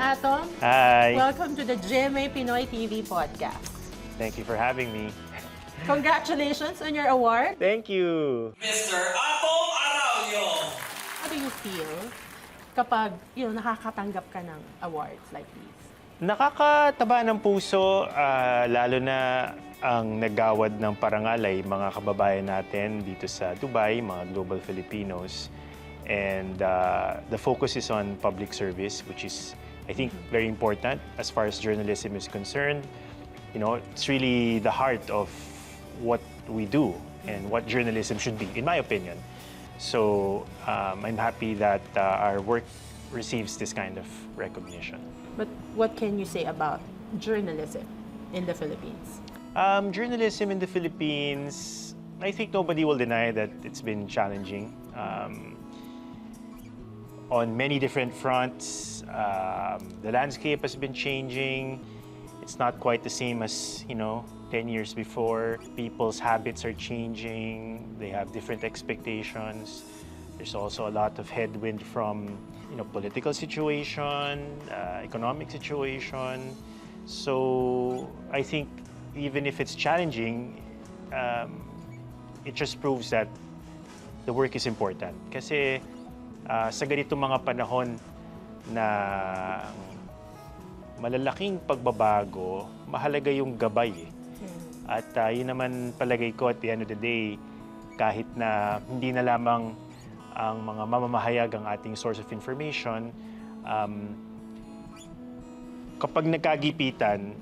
Atom. Hi. Welcome to the GMA Pinoy TV podcast. Thank you for having me. Congratulations on your award. Thank you. Mr. Atom Araujo. How do you feel kapag nakakatanggap ka ng awards like these? Nakakataba ng puso, lalo na ang nagawad ng parangal ay mga kababayan natin dito sa Dubai, mga global Filipinos. And the focus is on public service, which is, I think, very important as far as journalism is concerned. You know, it's really the heart of what we do and what journalism should be, in my opinion. So I'm happy that our work receives this kind of recognition. But what can you say about journalism in the Philippines? Journalism in the Philippines, I think nobody will deny that it's been challenging. On many different fronts, the landscape has been changing. It's not quite the same as, 10 years before. People's habits are changing. They have different expectations. There's also a lot of headwind from, political situation, economic situation. So I think even if it's challenging, it just proves that the work is important. Kasi sa ganitong mga panahon na malalaking pagbabago, mahalaga yung gabay. At yun naman palagay ko at the end of the day, kahit na hindi na lamang ang mga mamamahayag ang ating source of information, kapag nagkagipitan,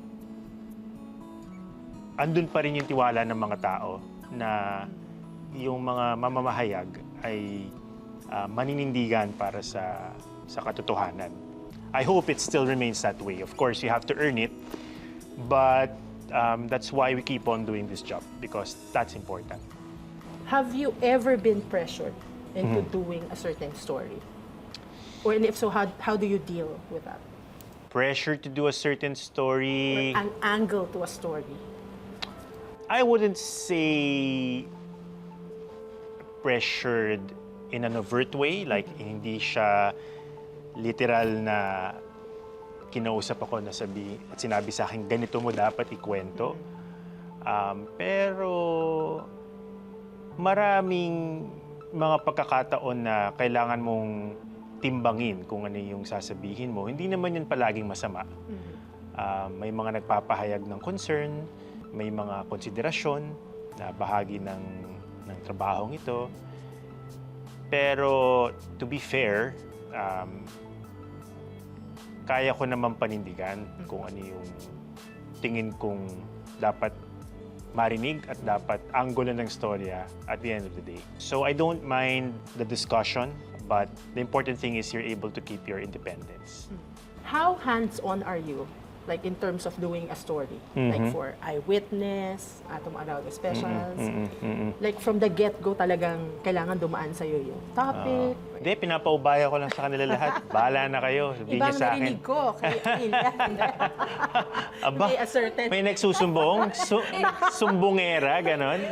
andun pa rin yung tiwala ng mga tao na yung mga mamamahayag ay maninindigan para sa katotohanan. I hope it still remains that way. Of course, you have to earn it, but that's why we keep on doing this job, because that's important. Have you ever been pressured into doing a certain story? Or and if so, how do you deal with that? Pressure to do a certain story. Or an angle to a story? I wouldn't say pressured in an overt way, like hindi siya literal na kinausap ako na sinabi sa akin, ganito mo dapat ikwento. Pero maraming mga pagkakataon na kailangan mong timbangin kung ano yung sasabihin mo. Hindi naman yun palaging masama. May mga nagpapahayag ng concern, may mga konsiderasyon na bahagi ng trabahong ito. Pero to be fair, kaya ko naman panindigan kung ano yung tingin kong dapat marinig at dapat anggulo ng storya at the end of the day. So I don't mind the discussion, but the important thing is you're able to keep your independence. How hands-on are you? Like in terms of doing a story, like for Eyewitness, Atom Araujo Specials, like from the get-go talagang kailangan dumaan sa'yo yung topic. Hindi, pinapaubaya ko lang sa kanila lahat. Bahala na kayo, sabihin niyo Ibang sa akin. narinig ko, kaya Aba, may a certain... may nagsusumbong? Sumbongera, ganon?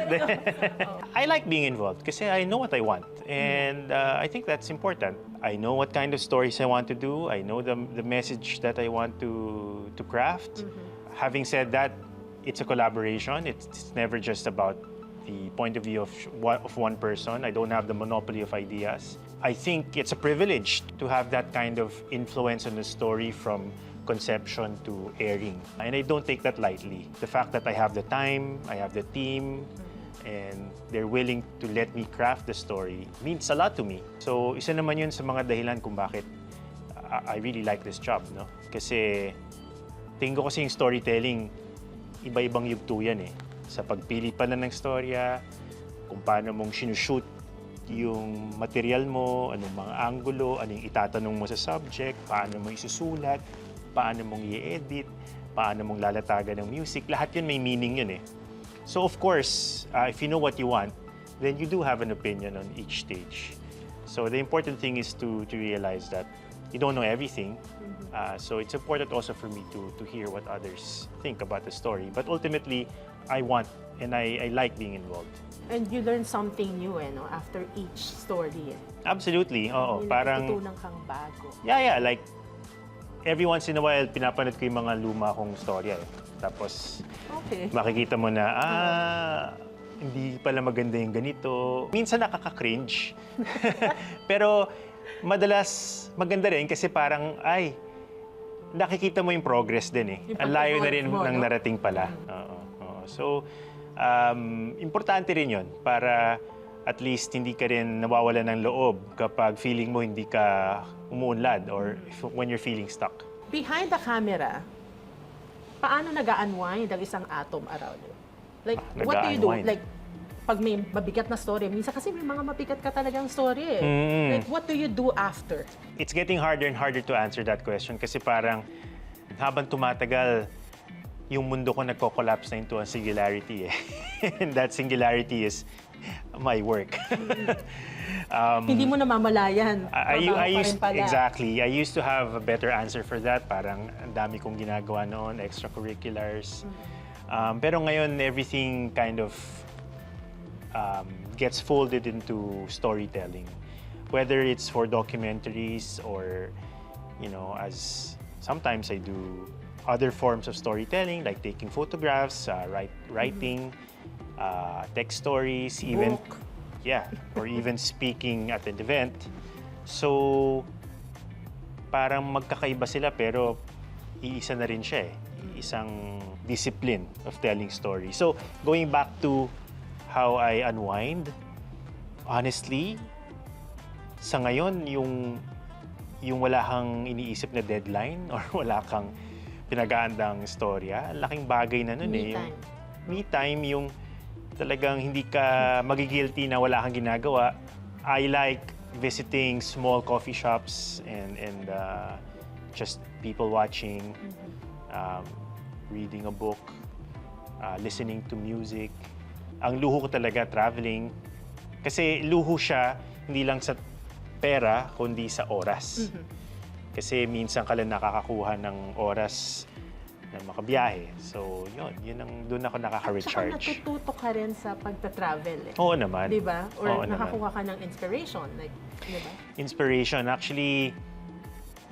I like being involved kasi I know what I want. And I think that's important. I know what kind of stories I want to do. I know the message that I want to craft. Having said that, it's a collaboration. It's never just about the point of view of one person. I don't have the monopoly of ideas. I think it's a privilege to have that kind of influence on the story from conception to airing. And I don't take that lightly. The fact that I have the time, I have the team, and they're willing to let me craft the story means a lot to me. So isa naman yun sa mga dahilan kung bakit I really like this job, no? Kasi tingin ko kasi yung storytelling, iba-ibang yugto yan eh. Sa pagpili pala ng storya, kung paano mong sinushoot yung material mo, anong mga anggulo, anong itatanong mo sa subject, paano mo isusulat, paano mong i-edit, paano mong lalatagan ng music, lahat yun may meaning yun eh. So of course, if you know what you want, then you do have an opinion on each stage. So the important thing is to realize that you don't know everything. So it's important also for me to hear what others think about the story. But ultimately, I want and I like being involved. And you learn something new no? After each story. Absolutely, oo. May Parang, natutunan kang bago. yeah, like, every once in a while, pinapanood ko yung mga luma kong storya eh. Tapos, Okay. makikita mo na, hindi pala maganda yung ganito. Minsan nakaka-cringe. Pero madalas maganda rin kasi parang, nakikita mo yung progress din eh. Yung Ang layo na rin pag-evolve mo, ng no? narating pala. Oo. So, importante rin yun para at least hindi ka rin nawawala ng loob kapag feeling mo hindi ka umuunlad or when you're feeling stuck. Behind the camera, paano nag-unwind ang isang atom around you? Like, what do you do? Nag-a-unwind. Like, pag may mabigat na story, minsan kasi may mga mabigat ka talagang story eh. Like, what do you do after? It's getting harder and harder to answer that question kasi parang habang tumatagal, yung mundo ko nagko-collapse na into a singularity eh. And that singularity is my work. Hindi mo namamalayan. Trabaho pa rin pala. Exactly. I used to have a better answer for that. Parang ang dami kong ginagawa noon, extracurriculars. Pero ngayon, everything kind of gets folded into storytelling. Whether it's for documentaries or, as sometimes I do other forms of storytelling like taking photographs, writing, text stories, even Book. or even speaking at an event. So parang magkakaiba sila pero iisa na rin siya eh. Isang discipline of telling stories. So going back to how I unwind, honestly, sa ngayon yung wala kang iniisip na deadline or wala kang pinag-aandang storya, ang laking bagay na nun Me eh. time. Me time, yung talagang hindi ka magigilty na wala kang ginagawa. I like visiting small coffee shops and just people watching, reading a book, listening to music. Ang luho ko talaga, traveling. Kasi luho siya, hindi lang sa pera, kundi sa oras. Kasi minsan ka lang nakakakuha ng oras na makabiyahe. So, doon ako At saka nakaka-recharge. natututo ka rin sa pagta-travel eh. Oo naman. Di ba? Or Oo naman. nakakuha ka ng inspiration. Like, di ba? Inspiration. Actually,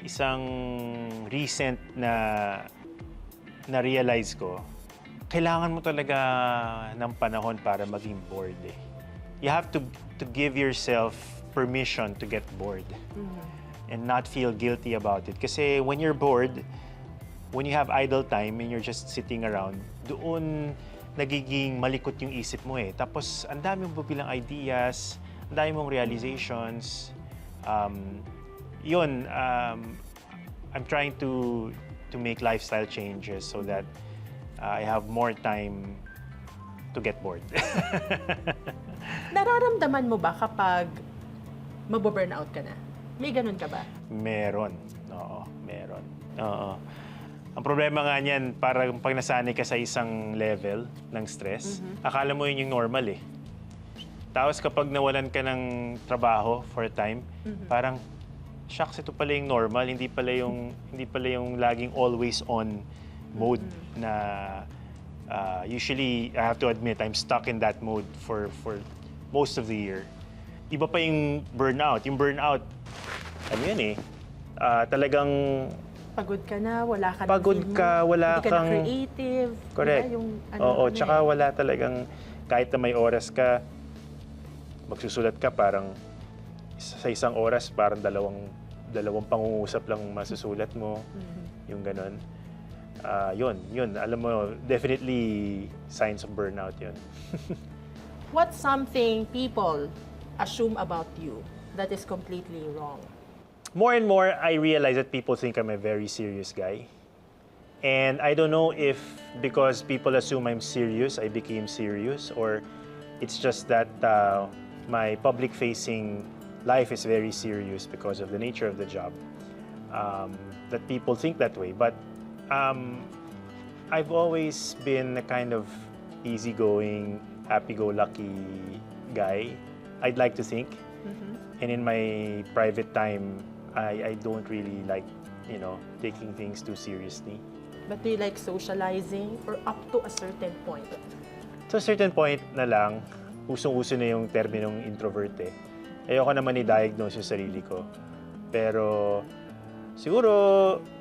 isang recent na na-realize ko, kailangan mo talaga ng panahon para maging bored eh. You have to give yourself permission to get bored and not feel guilty about it. Kasi when you're bored, when you have idle time and you're just sitting around, doon nagiging malikot yung isip mo eh. Tapos, ang dami mong bilang ideas, ang dami mong realizations. I'm trying to make lifestyle changes so that I have more time to get bored. Nararamdaman mo ba kapag mababurnout ka na? May ganun ka ba? Meron. Oo, meron. Oo. Ang problema nga niyan, parang pag nasanay ka sa isang level ng stress, akala mo yun yung normal eh. Tapos kapag nawalan ka ng trabaho for a time, parang, shucks, ito pala yung normal, hindi pala yung laging always on mode na usually, I have to admit, I'm stuck in that mode for most of the year. Iba pa yung burnout. Yung burnout, ano yun eh, talagang Pagod ka na, wala ka Pagod feel mo, ka, wala hindi ka kang- na creative. correct. Diba? Yung, Oo, ano tsaka eh. wala talagang, kahit na may oras ka, magsusulat ka parang sa isang oras, parang dalawang pangungusap lang masusulat mo. Yung ganun. Yun. Alam mo, definitely signs of burnout yun. What's something people assume about you that is completely wrong? More and more, I realize that people think I'm a very serious guy. And I don't know if because people assume I'm serious, I became serious, or it's just that my public-facing life is very serious because of the nature of the job. That people think that way. But I've always been a kind of easygoing, happy-go-lucky guy. I'd like to think. And in my private time, I don't really like, taking things too seriously. But do you like socializing or up to a certain point? To a certain point na lang, usong-uso na yung terminong introvert eh. Ayoko naman i-diagnose yung sarili ko. Pero Siguro,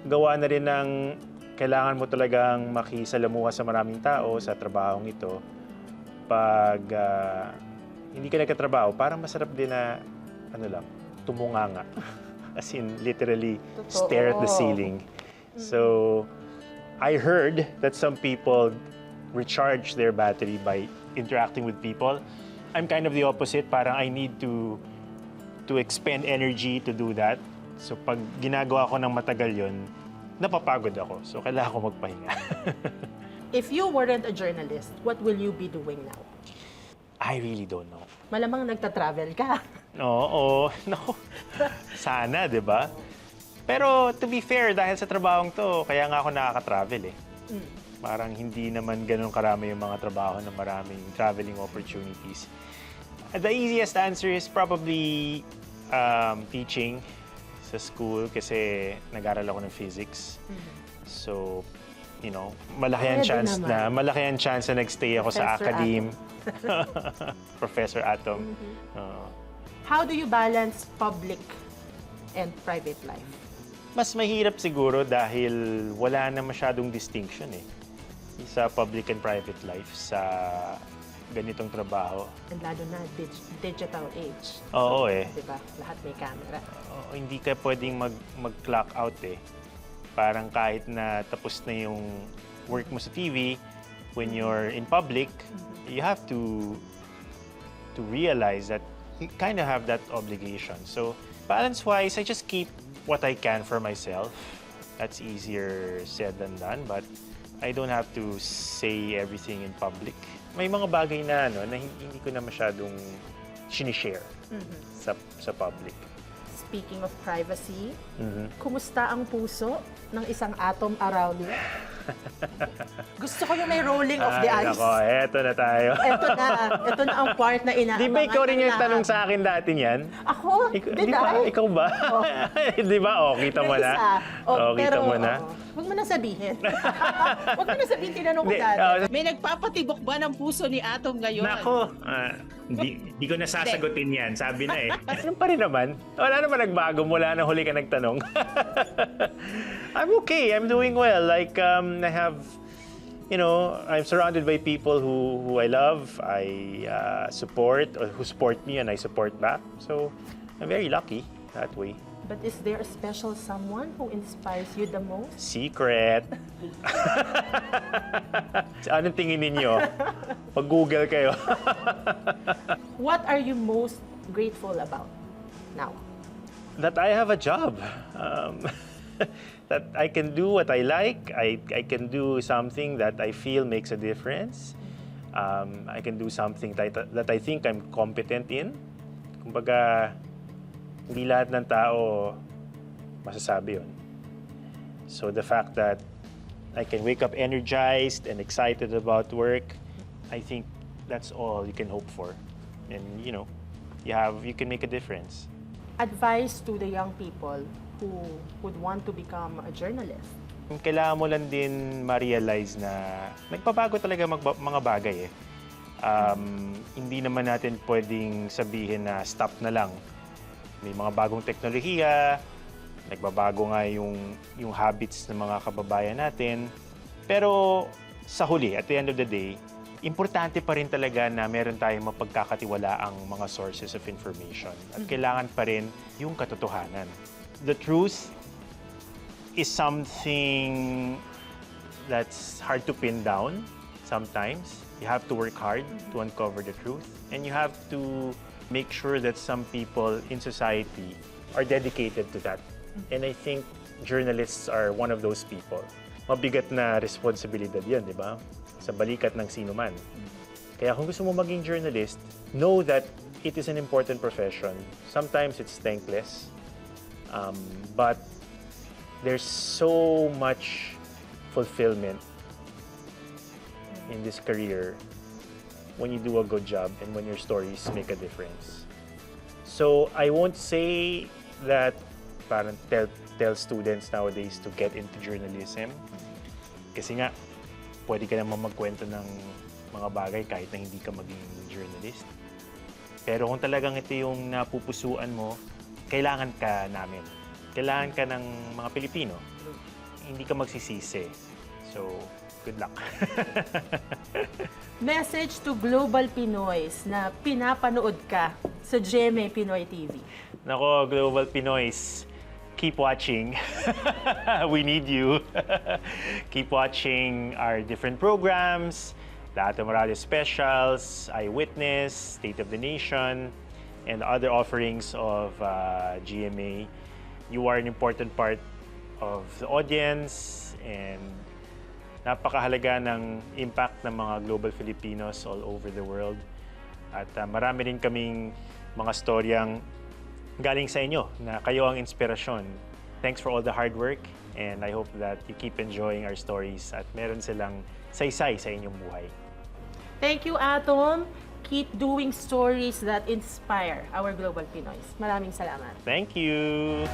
gawa na rin ng kailangan mo talagang makisalamuha sa maraming tao sa trabahong ito. Pag hindi ka nagkatrabaho, parang masarap din na, tumunganga. As in, literally, Totoo. stare at the ceiling. So, I heard that some people recharge their battery by interacting with people. I'm kind of the opposite. Parang I need to expend energy to do that. So pag ginagawa ko ng matagal yon, napapagod ako. So kailangan ko magpahinga. If you weren't a journalist, what will you be doing now? I really don't know. Malamang nagta-travel ka. Oo, no. Sana, di ba? Pero to be fair, dahil sa trabahong to, kaya nga ako nakaka-travel eh. Parang hindi naman ganun karami yung mga trabaho na maraming traveling opportunities. The easiest answer is probably teaching sa school kasi nag-aral ako ng physics. So, malaki ang chance na nagstay ako sa Professor academe. Professor Atom. How do you balance public and private life? Mas mahirap siguro dahil wala na masyadong distinction eh sa public and private life sa ganitong trabaho. And lalo na digital age. Oo eh. Diba? Lahat may camera. Hindi ka pwedeng mag-clock out eh. Parang kahit na tapos na yung work mo sa TV, when you're in public, you have to realize that you kind of have that obligation. So, balance-wise, I just keep what I can for myself. That's easier said than done, but I don't have to say everything in public. May mga bagay na na hindi ko na masyadong sinishare sa public. Speaking of privacy, kumusta ang puso ng isang atom around you? Gusto ko yung may rolling of the eyes. Nako, eto na tayo. Ito na ang part na inaabangan. Di ba ikaw rin yung ng tanong lahat. sa akin dati niyan? Ako? Di ba? Ikaw ba? Oh. Di ba? Kita mo na. Kita mo na. Huwag mo na sabihin. Huwag mo na sabihin, tinanong ko Hindi, dati. May nagpapatibok ba ng puso ni Atom ngayon? Nako, hindi ko nasasagutin yan. Sabi na eh. Ganun pa rin naman. Wala naman nagbago mula na huli ka nagtanong. I'm okay. I'm doing well. Like, I have, I'm surrounded by people who I love, I support, or who support me and I support back. So, I'm very lucky that way. But is there a special someone who inspires you the most? Secret. Anong tingin ninyo? Pag-Google kayo. What are you most grateful about now? That I have a job. That I can do what I like. I can do something that I feel makes a difference. I can do something that I think I'm competent in. Kumbaga, hindi lahat ng tao masasabi yun. So the fact that I can wake up energized and excited about work, I think that's all you can hope for. And you can make a difference. Advice to the young people who would want to become a journalist. Kailangan mo lang din ma-realize na nagpapago talaga mga bagay eh. Hindi naman natin pwedeng sabihin na stop na lang. May mga bagong teknolohiya, nagbabago nga yung habits ng mga kababayan natin. Pero sa huli, at the end of the day, importante pa rin talaga na meron tayong mapagkakatiwalaang mga sources of information. At kailangan pa rin yung katotohanan. The truth is something that's hard to pin down sometimes. You have to work hard to uncover the truth. And you have to make sure that some people in society are dedicated to that. And I think journalists are one of those people. Mabigat na responsibilidad yan, di ba? Sa balikat ng sino man. Kaya kung gusto mo maging journalist, know that it is an important profession. Sometimes it's thankless. But there's so much fulfillment in this career when you do a good job and when your stories make a difference. So I won't say that parang tell students nowadays to get into journalism. Kasi nga, pwede ka naman magkwento ng mga bagay kahit na hindi ka maging journalist. Pero kung talagang ito yung napupusuan mo, kailangan ka namin. kailangan ka ng mga Pilipino, hindi ka magsisisi. So, good luck. Message to global Pinoys na pinapanood ka sa GMA Pinoy TV. Nako, Global Pinoys, keep watching. We need you. Keep watching our different programs, Lahat ng Radio Specials, Eyewitness, State of the Nation, and other offerings of GMA. You are an important part of the audience, and napakahalaga ng impact ng mga global Filipinos all over the world. At marami rin kaming mga storyang galing sa inyo na kayo ang inspirasyon. Thanks for all the hard work, and I hope that you keep enjoying our stories at meron silang saysay sa inyong buhay. Thank you, Atom. Keep doing stories that inspire our global Pinoys. Maraming salamat. Thank you!